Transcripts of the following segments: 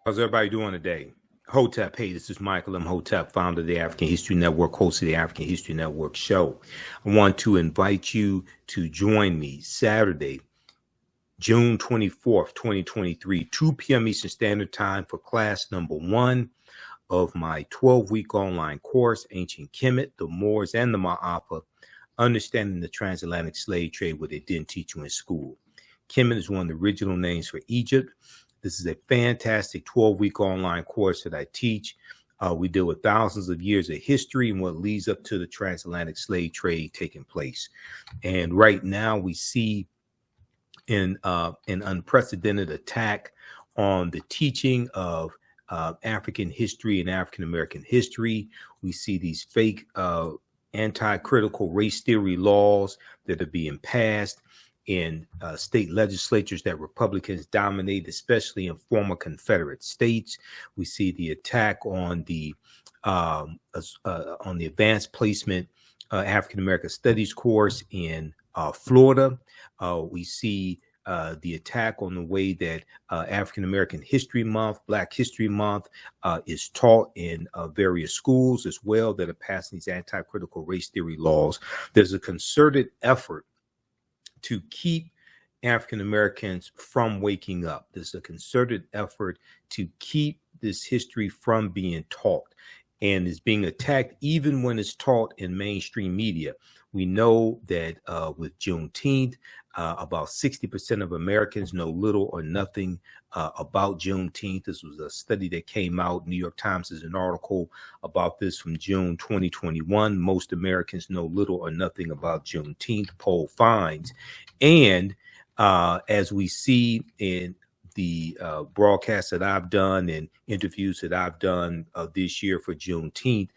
How's everybody doing today? Hotep, hey, this is Michael Imhotep, founder of the African History Network, host of the African History Network show. I want to invite you to join me Saturday, June 24th, 2023, 2 p.m. Eastern Standard Time for class number 1 of my 12-week online course, Ancient Kemet, the Moors, and the Maafa, Understanding the Transatlantic Slave Trade, what they didn't teach you in school. Kemet is one of the original names for Egypt. This is a fantastic 12-week online course that I teach. We deal with thousands of years of history and what leads up to the transatlantic slave trade taking place. And right now we see an unprecedented attack on the teaching of African history and African American history. We see these fake anti-critical race theory laws that are being passed in state legislatures that Republicans dominate, especially in former Confederate states. We see the attack on the advanced placement African American Studies course in Florida. We see the attack on the way that African American History Month, Black History Month is taught in various schools as well that are passing these anti-critical race theory laws. There's a concerted effort to keep African Americans from waking up. There's a concerted effort to keep this history from being taught, and is being attacked even when it's taught in mainstream media. We know that with Juneteenth, about 60% of Americans know little or nothing about Juneteenth. This was a study that came out. New York Times has an article about this from June 2021. Most Americans know little or nothing about Juneteenth, poll finds. And as we see in the broadcasts that I've done and interviews that I've done this year for Juneteenth,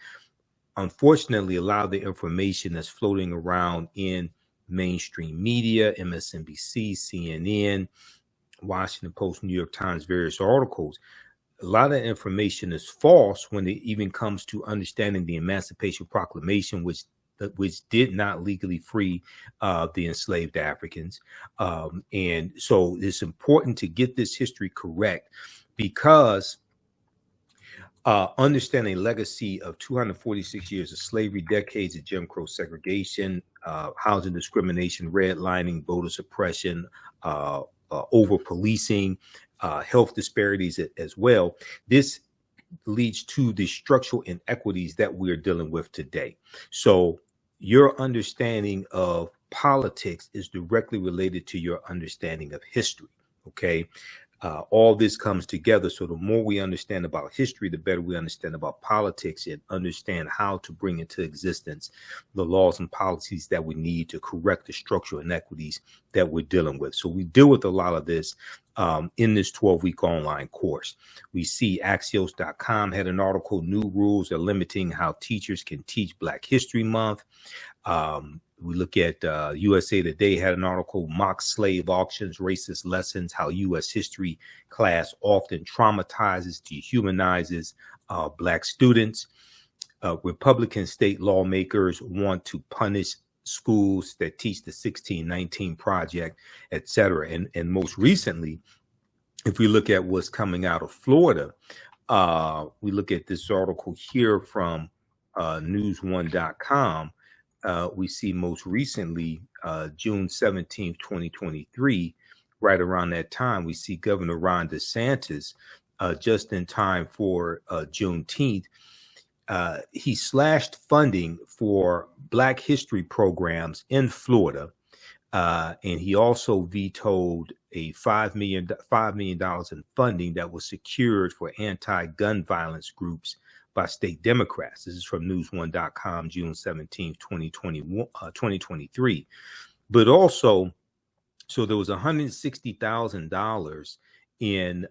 unfortunately, a lot of the information that's floating around in mainstream media, MSNBC, CNN, Washington Post, New York Times, various articles, a lot of that information is false when it even comes to understanding the Emancipation Proclamation, which did not legally free the enslaved Africans. And so it's important to get this history correct, because understanding a legacy of 246 years of slavery, decades of Jim Crow segregation, housing discrimination, redlining, voter suppression, over-policing, health disparities as well. This leads to the structural inequities that we're dealing with today. So your understanding of politics is directly related to your understanding of history, okay? All this comes together. So the more we understand about history, the better we understand about politics and understand how to bring into existence the laws and policies that we need to correct the structural inequities that we're dealing with. So we deal with a lot of this in this 12-week online course. We see Axios.com had an article, New Rules Are Limiting How Teachers Can Teach Black History Month. We look at USA Today had an article, Mock Slave Auctions, Racist Lessons, How U.S. History Class Often Traumatizes, Dehumanizes Black Students. Republican state lawmakers want to punish schools that teach the 1619 Project, etc. And most recently, if we look at what's coming out of Florida, we look at this article here from news1.com. We see most recently, June 17th, 2023, right around that time, we see Governor Ron DeSantis, just in time for Juneteenth, he slashed funding for Black history programs in Florida, and he also vetoed a $5 million in funding that was secured for anti-gun violence groups by state Democrats. This is from news1.com, June 17th, 2023. But also, so there was $160,000 in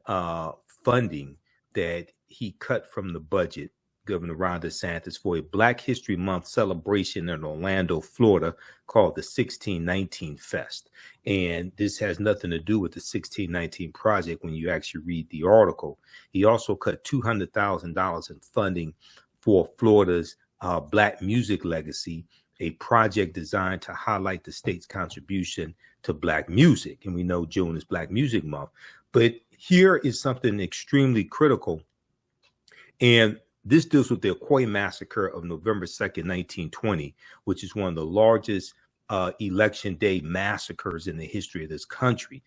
funding that he cut from the budget, Governor Ron DeSantis, for a Black History Month celebration in Orlando, Florida, called the 1619 Fest. And this has nothing to do with the 1619 Project when you actually read the article. He also cut $200,000 in funding for Florida's Black music legacy a project designed to highlight the state's contribution to Black music. And we know June is Black Music Month. But here is something extremely critical. And this deals with the Ocoee Massacre of November 2nd, 1920, which is one of the largest election day massacres in the history of this country.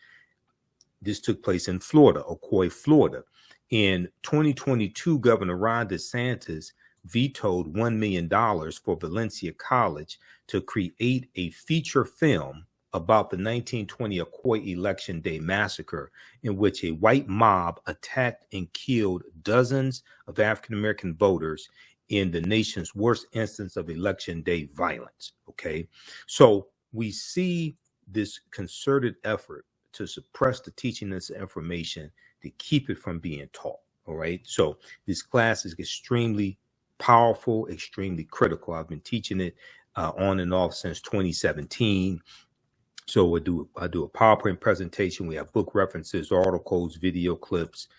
This took place in Florida, Ocoee, Florida. In 2022, Governor Ron DeSantis vetoed $1 million for Valencia College to create a feature film about the 1920 Ocoee Election Day massacre, in which a white mob attacked and killed dozens of African-American voters in the nation's worst instance of Election Day violence. Okay, so we see this concerted effort to suppress the teaching of this information to keep it from being taught. All right, so this class is extremely powerful, extremely critical. I've been teaching it on and off since 2017. So I do a PowerPoint presentation. We have book references, articles, video clips,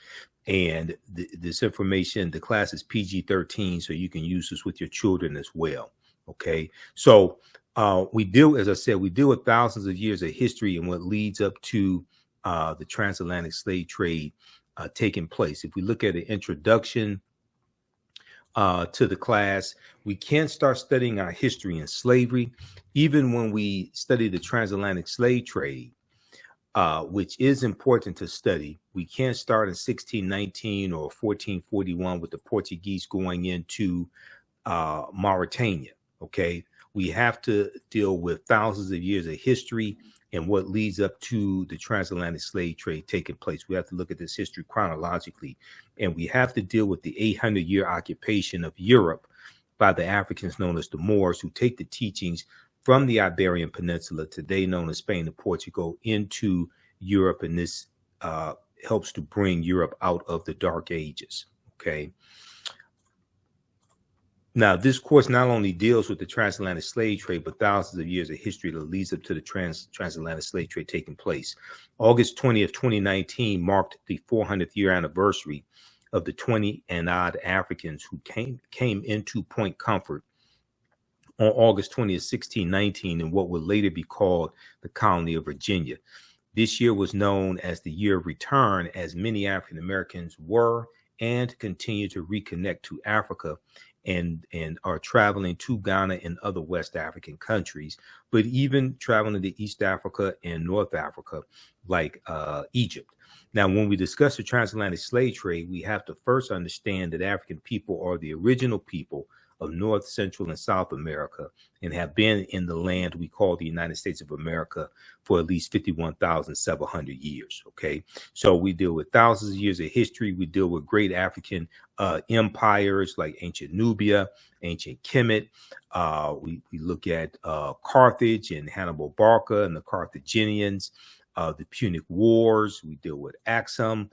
and this information. The class is PG-13, so you can use this with your children as well. Okay, so we deal, as I said, we deal with thousands of years of history and what leads up to the transatlantic slave trade taking place. If we look at the introduction to the class, we can't start studying our history in slavery. Even when we study the transatlantic slave trade, which is important to study, we can't start in 1619 or 1441 with the Portuguese going into Mauritania. Okay, we have to deal with thousands of years of history and what leads up to the transatlantic slave trade taking place. We have to look at this history chronologically, and we have to deal with the 800-year occupation of Europe by the Africans known as the Moors, who take the teachings from the Iberian Peninsula, today known as Spain and Portugal, into Europe, and this helps to bring Europe out of the Dark Ages. Okay. Now, this course not only deals with the transatlantic slave trade, but thousands of years of history that leads up to the transatlantic slave trade taking place. August 20th, 2019 marked the 400th year anniversary of the 20 and odd Africans who came into Point Comfort on August 20th, 1619, in what would later be called the colony of Virginia. This year was known as the Year of Return, as many African Americans were and continue to reconnect to Africa and are traveling to Ghana and other West African countries, but even traveling to East Africa and North Africa, like Egypt. Now, when we discuss the transatlantic slave trade, we have to first understand that African people are the original people of North, Central, and South America, and have been in the land we call the United States of America for at least 51,700 years. Okay, so we deal with thousands of years of history. We deal with great African empires like ancient Nubia, ancient Kemet. We look at Carthage and Hannibal Barca and the Carthaginians, the Punic Wars. We deal with Axum.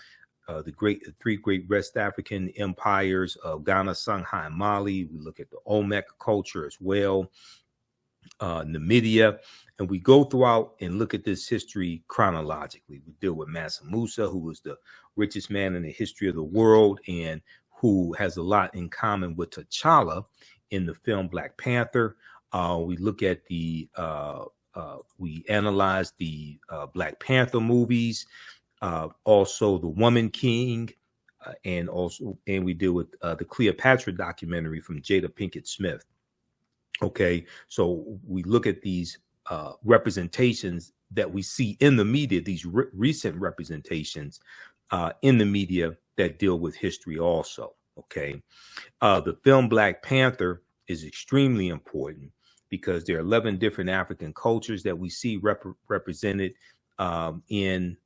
The three great West African empires of Ghana, Songhai, and Mali. We look at the Olmec culture as well, Namibia, and we go throughout and look at this history chronologically. We deal with Mansa Musa, who was the richest man in the history of the world and who has a lot in common with T'Challa in the film Black Panther. We look at we analyze the Black Panther movies. Also the Woman King, and we deal with the Cleopatra documentary from Jada Pinkett Smith. Okay, so we look at these representations that we see in the media, these recent representations in the media that deal with history also. Okay, the film Black Panther is extremely important because there are 11 different African cultures that we see represented in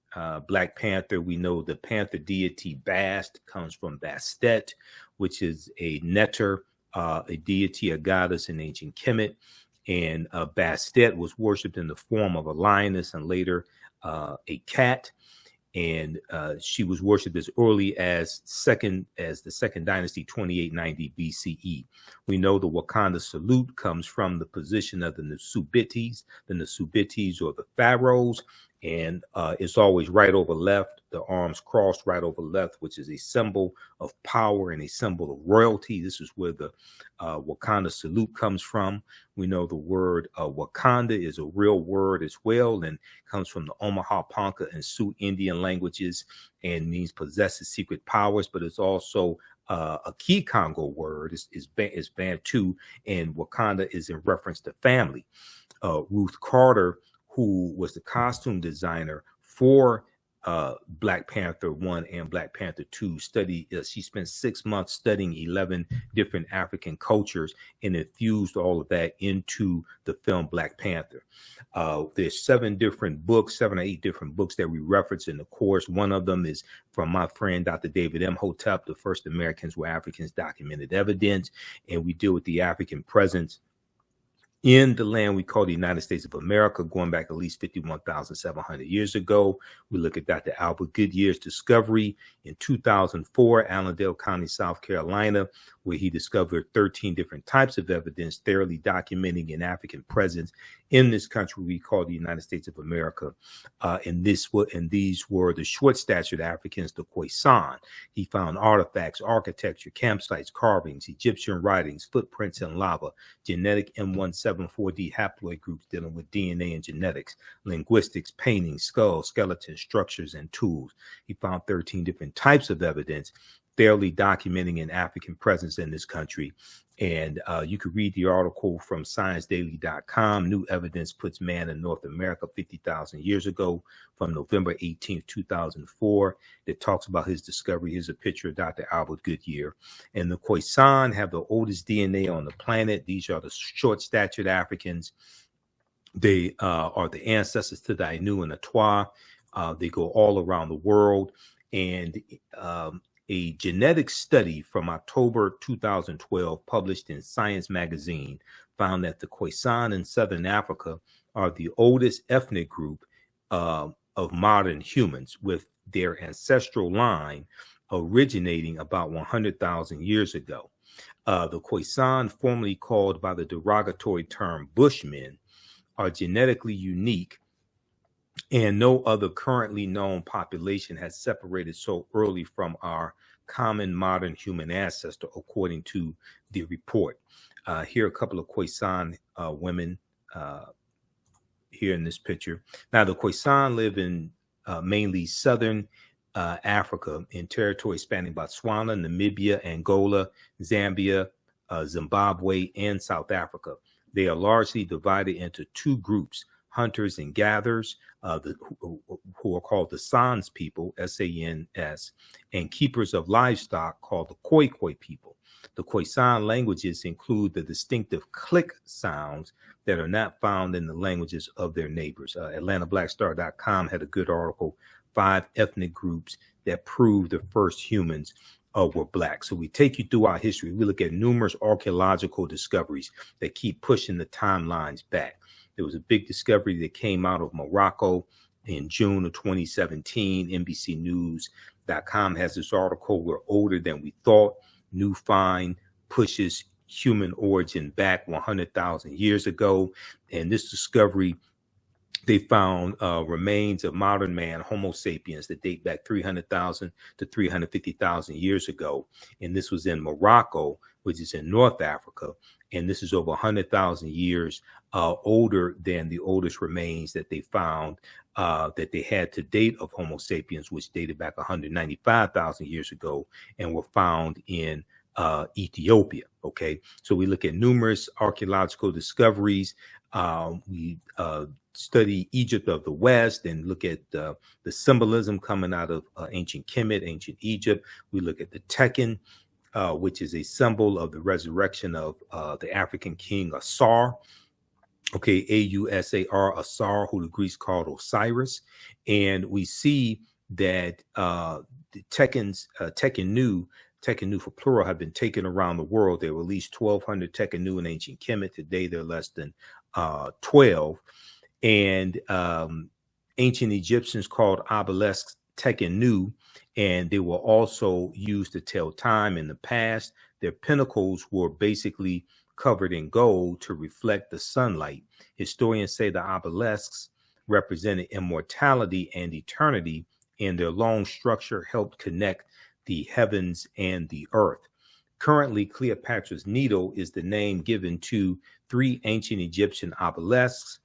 Black Panther. We know the panther deity Bast comes from Bastet, which is a neter, a deity, a goddess in ancient Kemet. And Bastet was worshipped in the form of a lioness and later a cat. And she was worshipped as early as the second dynasty, 2890 BCE. We know the Wakanda salute comes from the position of the Nsubitis or the pharaohs. and it's always right over left, the arms crossed right over left, which is a symbol of power and a symbol of royalty. This is where the Wakanda salute comes from. We know the word Wakanda is a real word as well, and comes from the Omaha, Ponca, and Sioux Indian languages, and means possesses secret powers, but it's also a key Congo word is Bantu, and Wakanda is in reference to family. Ruth Carter, who was the costume designer for Black Panther 1 and Black Panther 2, she spent 6 months studying 11 different African cultures and infused all of that into the film Black Panther. There's 7 or 8 different books that we reference in the course. One of them is from my friend, Dr. David Imhotep, The First Americans Were Africans, Documented Evidence, and we deal with the African presence in the land we call the United States of America, going back at least 51,700 years ago. We look at Dr. Albert Goodyear's discovery in 2004, Allendale County, South Carolina, where he discovered 13 different types of evidence thoroughly documenting an African presence in this country we call the United States of America. And these were the short-statured Africans, the Khoisan. He found artifacts, architecture, campsites, carvings, Egyptian writings, footprints in lava, genetic M174D haploid groups dealing with DNA and genetics, linguistics, paintings, skulls, skeletons, structures, and tools. He found 13 different types of evidence thoroughly documenting an African presence in this country. And you could read the article from ScienceDaily.com. New evidence puts man in North America 50,000 years ago, from November 18th, 2004. That talks about his discovery. Here's a picture of Dr. Albert Goodyear. And the Khoisan have the oldest DNA on the planet. These are the short-statured Africans. They are the ancestors to the Ainu and the Twa. They go all around the world. And a genetic study from October 2012, published in Science magazine, found that the Khoisan in Southern Africa are the oldest ethnic group of modern humans, with their ancestral line originating about 100,000 years ago. The Khoisan, formerly called by the derogatory term Bushmen, are genetically unique, and no other currently known population has separated so early from our common modern human ancestor, according to the report. Here are a couple of Khoisan women here in this picture. Now, the Khoisan live in mainly southern Africa, in territory spanning Botswana, Namibia, Angola, Zambia, Zimbabwe, and South Africa. They are largely divided into 2 groups: hunters and gatherers, who are called the Sans people, S-A-N-S, and keepers of livestock, called the Khoikhoi people. The Khoisan languages include the distinctive click sounds that are not found in the languages of their neighbors. AtlantaBlackStar.com had a good article, 5 ethnic groups that prove the first humans were Black. So we take you through our history. We look at numerous archaeological discoveries that keep pushing the timelines back. There was a big discovery that came out of Morocco in June of 2017. NBCnews.com has this article, "We're older than we thought. New find pushes human origin back 100,000 years ago." And this discovery, they found remains of modern man, Homo sapiens, that date back 300,000 to 350,000 years ago. And this was in Morocco, which is in North Africa. And this is over 100,000 years older than the oldest remains that they found that they had to date of Homo sapiens, which dated back 195,000 years ago and were found in Ethiopia. Okay, so we look at numerous archaeological discoveries. We study Egypt of the West and look at the symbolism coming out of ancient Kemet, ancient Egypt. We look at the Tekken, which is a symbol of the resurrection of the African king Asar. Okay, A-U-S-A-R, Asar, who the Greeks called Osiris. And we see that the Tekkenu for plural, have been taken around the world. There were at least 1,200 Tekkenu in ancient Kemet. Today, there are less than 12. And ancient Egyptians called obelisks Tekkenu, and they were also used to tell time in the past. Their pinnacles were basically covered in gold to reflect the sunlight. Historians say the obelisks represented immortality and eternity, and their long structure helped connect the heavens and the earth. Currently, Cleopatra's Needle is the name given to 3 ancient Egyptian obelisks,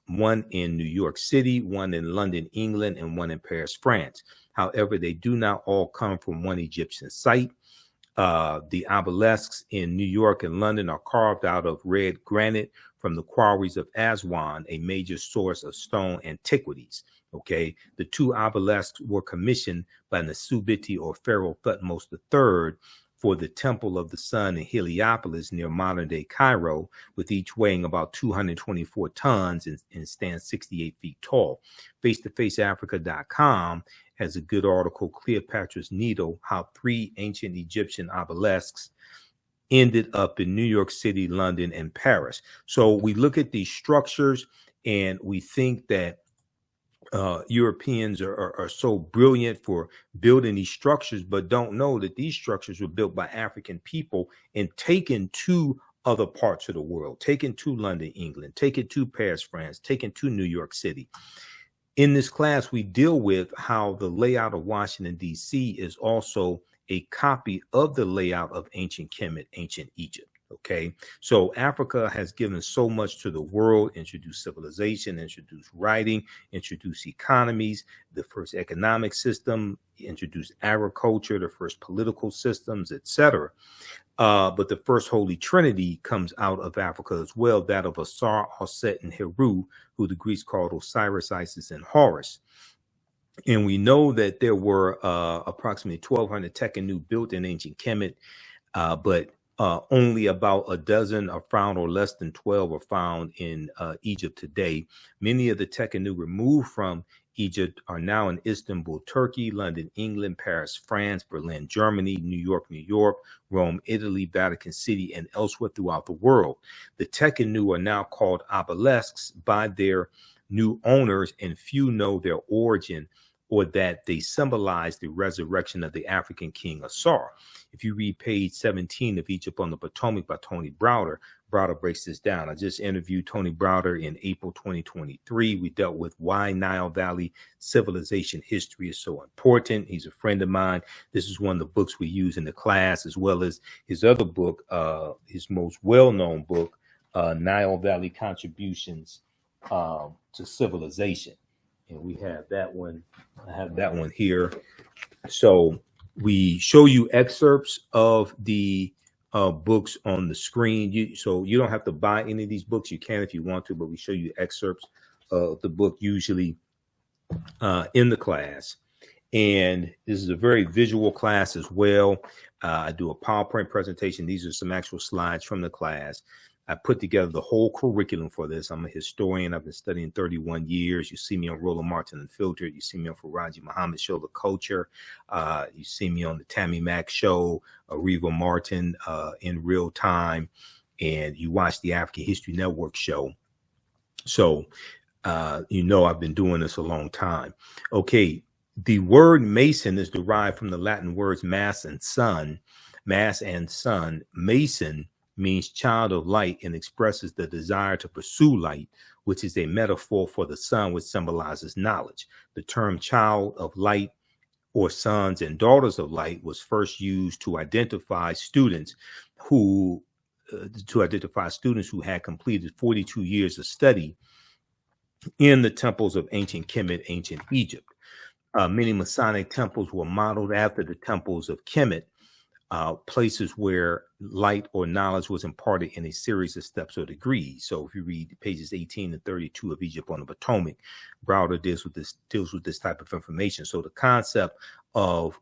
one in New York City, one in London, England, and one in Paris, France. However, they do not all come from one Egyptian site. The obelisks in New York and London are carved out of red granite from the quarries of Aswan, a major source of stone antiquities. Okay, the 2 obelisks were commissioned by Nasubiti or Pharaoh Thutmose III for the Temple of the Sun in Heliopolis near modern-day Cairo, with each weighing about 224 tons and stands 68 feet tall. FaceToFaceAfrica.com has a good article, Cleopatra's Needle, how 3 ancient Egyptian obelisks ended up in New York City, London, and Paris. So we look at these structures and we think that Europeans are so brilliant for building these structures, but don't know that these structures were built by African people and taken to other parts of the world, taken to London, England, taken to Paris, France, taken to New York City. In this class, we deal with how the layout of Washington, D.C. is also a copy of the layout of ancient Kemet, ancient Egypt. Okay, so Africa has given so much to the world, introduced civilization, introduced writing, introduced economies, the first economic system, introduced agriculture, the first political systems, etc. But the first Holy Trinity comes out of Africa as well, that of Asar, Osset, and Heru, who the Greeks called Osiris, Isis, and Horus. And we know that there were approximately 1,200 Tekhenu built in ancient Kemet, but only about a dozen are found, or less than 12 are found in Egypt today. Many of the Tekhenu removed from Egypt are now in Istanbul, Turkey, London, England, Paris, France, Berlin, Germany, New York, Rome, Italy, Vatican City, and elsewhere throughout the world. The Tekhenu are now called obelisks by their new owners, and few know their origin or that they symbolize the resurrection of the African king Asar. If you read page 17 of Egypt on the Potomac by Tony Browder, Browder breaks this down. I just interviewed Tony Browder in April 2023. We dealt with why Nile Valley civilization history is so important. He's a friend of mine. This is one of the books we use in the class, as well as his other book, his most well-known book, Nile Valley Contributions to Civilization. And we have that one. I have that one here. So we show you excerpts of the books on the screen. So you don't have to buy any of these books. You can if you want to, but we show you excerpts of the book usually in the class. And this is a very visual class as well. I do a PowerPoint presentation. These are some actual slides from the class. I put together the whole curriculum for this. I'm a historian. I've been studying 31 years. You see me on Roland Martin Unfiltered. You see me on Faraji Muhammad Show, The Culture. You see me on the Tammy Mack Show, Areva Martin in real time. And you watch the African History Network show. So, you know, I've been doing this a long time. Okay. The word Mason is derived from the Latin words mass and sun. Mass and sun. Mason means child of light and expresses the desire to pursue light, which is a metaphor for the sun, which symbolizes knowledge. The term child of light or sons and daughters of light was first used to identify students who had completed 42 years of study in the temples of ancient Kemet, ancient Egypt. Many Masonic temples were modeled after the temples of Kemet, places where light or knowledge was imparted in a series of steps or degrees. So if you read pages 18 and 32 of Egypt on the Potomac, Browder deals with this type of information. So the concept of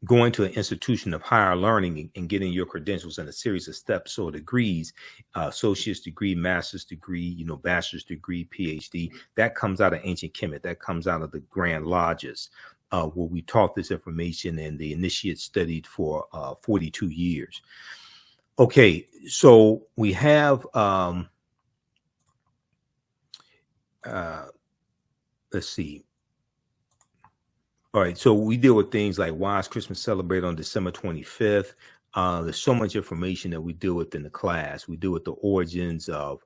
going to an institution of higher learning and getting your credentials in a series of steps or degrees, associate's degree, master's degree, bachelor's degree, PhD, that comes out of ancient Kemet. That comes out of the Grand Lodges, where we taught this information and the initiates studied for 42 years. Okay, so we have, let's see. All right, so we deal with things like why is Christmas celebrated on December 25th? There's so much information that we deal with in the class. We deal with the origins of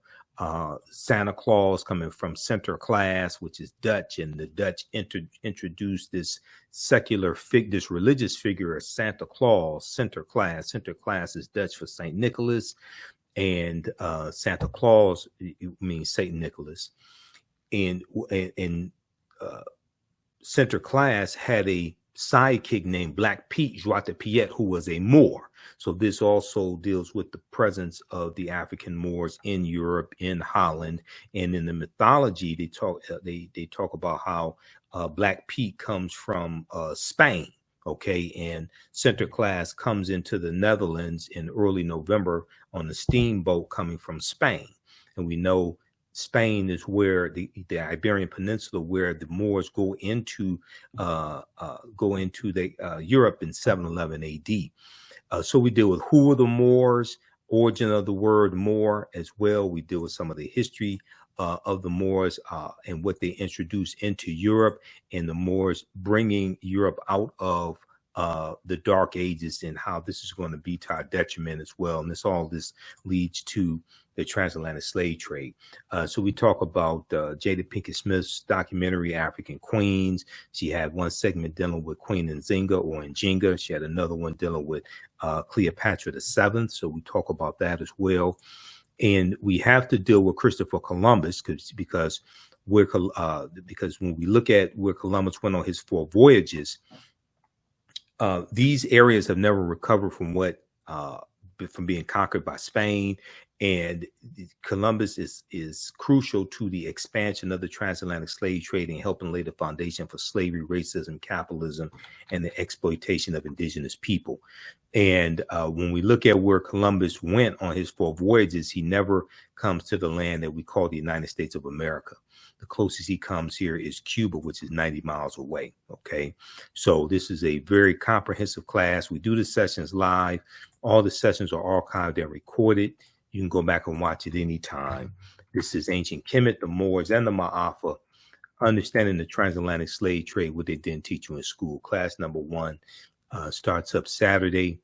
Santa Claus coming from Sinterklaas, which is Dutch, and the Dutch introduced this this religious figure of Santa Claus, Sinterklaas. Sinterklaas is Dutch for Saint Nicholas, and Santa Claus means Saint Nicholas. And Sinterklaas had a sidekick named Black Pete Zwarte Piet, who was a Moor. So this also deals with the presence of the African Moors in Europe, in Holland, and in the mythology they talk about how Black Pete comes from Spain. Okay, and Sinterklaas comes into the Netherlands in early November on the steamboat coming from Spain, and we know Spain is where the Iberian Peninsula, where the Moors go into Europe in 711 A.D. So we deal with who are the Moors, origin of the word Moor as well. We deal with some of the history of the Moors and what they introduced into Europe, and the Moors bringing Europe out of the Dark Ages, and how this is going to be to our detriment as well. And this leads to the transatlantic slave trade. So we talk about Jada Pinkett Smith's documentary, African Queens. She had one segment dealing with Queen Nzinga or Njinga. She had another one dealing with Cleopatra VII. So we talk about that as well. And we have to deal with Christopher Columbus because when we look at where Columbus went on his 4 voyages, these areas have never recovered from from being conquered by Spain, and Columbus is crucial to the expansion of the transatlantic slave trade and helping lay the foundation for slavery, racism, capitalism, and the exploitation of indigenous people. And when we look at where Columbus went on his 4 voyages, he never comes to the land that we call the United States of America. The closest he comes here is Cuba, which is 90 miles away. Okay, so this is a very comprehensive class. We do the sessions live. All the sessions are archived and recorded. You can go back and watch it anytime. This is Ancient Kemet, the Moors, and the Maafa, understanding the transatlantic slave trade, what they didn't teach you in school. Class number 1 starts up Saturday,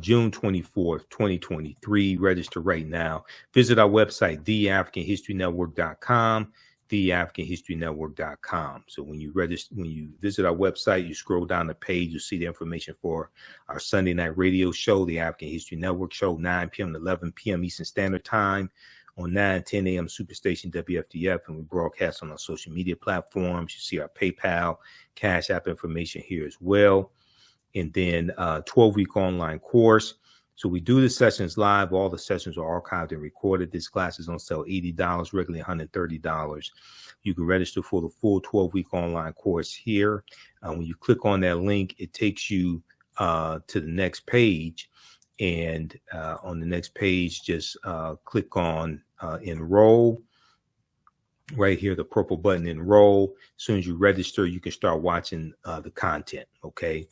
June 24th, 2023. Register right now. Visit our website, theafricanhistorynetwork.com, theafricanhistorynetwork.com. So when you visit our website, you scroll down the page, you'll see the information for our Sunday night radio show, the African History Network show, 9 p.m. to 11 p.m. Eastern Standard Time on 9:10 a.m. Superstation WFDF, and we broadcast on our social media platforms. You see our PayPal, Cash App information here as well. And then 12-week online course. So we do the sessions live. All the sessions are archived and recorded. This class is on sale $80, regularly $130. You can register for the full 12-week online course here. When you click on that link, it takes you to the next page. And on the next page, just click on enroll. Right here, the purple button, enroll. As soon as you register, you can start watching the content, okay?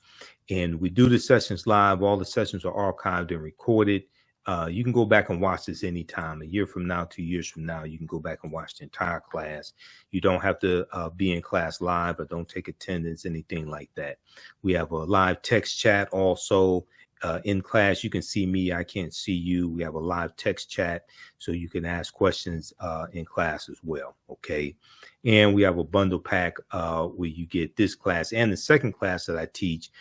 And we do the sessions live. All the sessions are archived and recorded. You can go back and watch this anytime. A year from now, 2 years from now, you can go back and watch the entire class. You don't have to be in class live, or don't take attendance, anything like that. We have a live text chat also. In class, you can see me, I can't see you. We have a live text chat, so you can ask questions in class as well, okay? And we have a bundle pack where you get this class and the second class that I teach,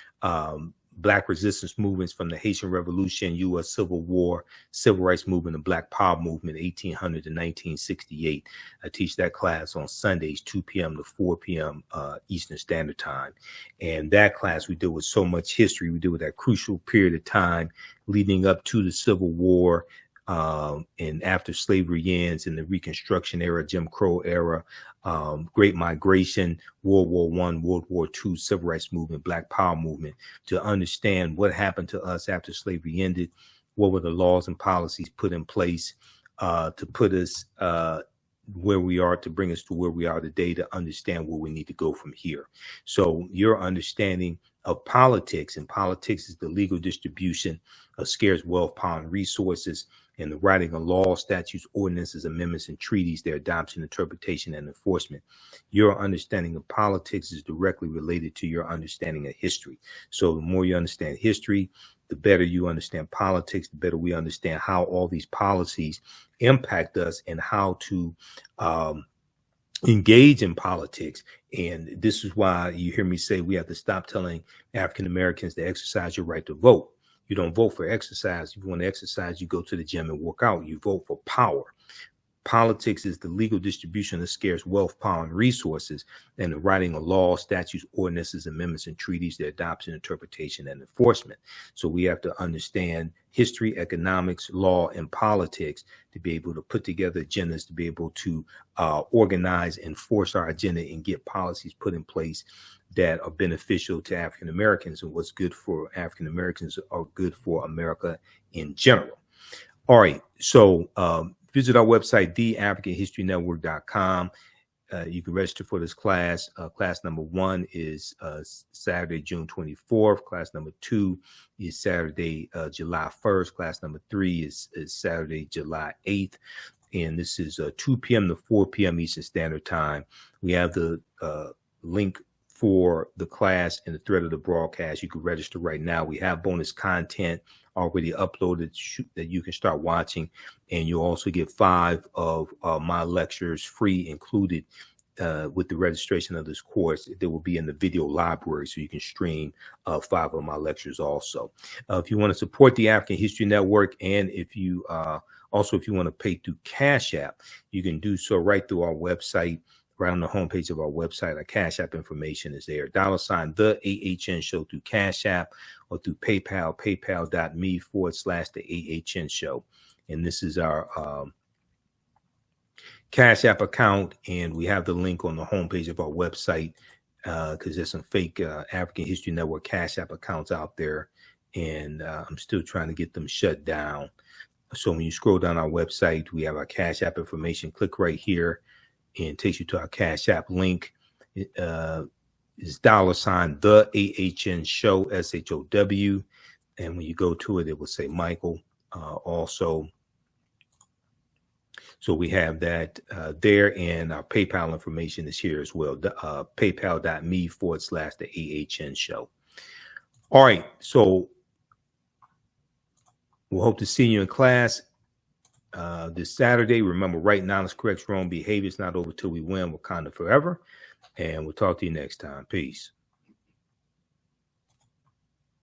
Black resistance movements from the Haitian Revolution, U.S. Civil War, Civil Rights Movement, and Black Power Movement, 1800 to 1968. I teach that class on Sundays, 2 p.m. to 4 p.m. Eastern Standard Time. And that class, we deal with so much history. We deal with that crucial period of time leading up to the Civil War, and after slavery ends, in the Reconstruction era, Jim Crow era, Great Migration, World War I, World War II, Civil Rights Movement, Black Power Movement, to understand what happened to us after slavery ended, what were the laws and policies put in place to put us where we are, to bring us to where we are today, to understand where we need to go from here. So your understanding of politics, and politics is the legal distribution of scarce wealth, power, and resources, and the writing of laws, statutes, ordinances, amendments, and treaties, their adoption, interpretation, and enforcement. Your understanding of politics is directly related to your understanding of history. So the more you understand history, the better you understand politics, the better we understand how all these policies impact us and how to engage in politics. And this is why you hear me say we have to stop telling African Americans to exercise your right to vote. You don't vote for exercise. If you want to exercise, you go to the gym and work out. You vote for power. Politics is the legal distribution of scarce wealth, power, and resources, and the writing of laws, statutes, ordinances, amendments, and treaties, their adoption, interpretation, and enforcement. So we have to understand history, economics, law, and politics to be able to put together agendas, to be able to organize and force our agenda and get policies put in place that are beneficial to African Americans, and what's good for African Americans are good for America in general. All right, so visit our website, theafricanhistorynetwork.com. You can register for this class. Class number 1 is Saturday, June 24th. Class number 2 is Saturday, July 1st. Class number 3 is Saturday, July 8th. And this is 2 p.m. to 4 p.m. Eastern Standard Time. We have the link for the class in the thread of the broadcast. You can register right now. We have bonus content already uploaded that you can start watching, and you'll also get 5 of my lectures free included with the registration of this course. They will be in the video library, so you can stream 5 of my lectures also. If you want to support the African History Network, and if you if you want to pay through Cash App, you can do so right through our website. Right on the homepage of our website, our Cash App information is there. $ the AHN show through Cash App, or through PayPal, paypal.me/the AHN show. And this is our Cash App account. And we have the link on the homepage of our website because there's some fake African History Network Cash App accounts out there. And I'm still trying to get them shut down. So when you scroll down our website, we have our Cash App information. Click right here, and it takes you to our Cash App link. It's $ the AHN show, SHOW. And when you go to it, it will say Michael also. So we have that there, and our PayPal information is here as well. PayPal.me/the AHN show. All right. So we'll hope to see you in class this Saturday. Remember, right knowledge corrects wrong behavior. It's not over till we win. Wakanda forever. And we'll talk to you next time. Peace.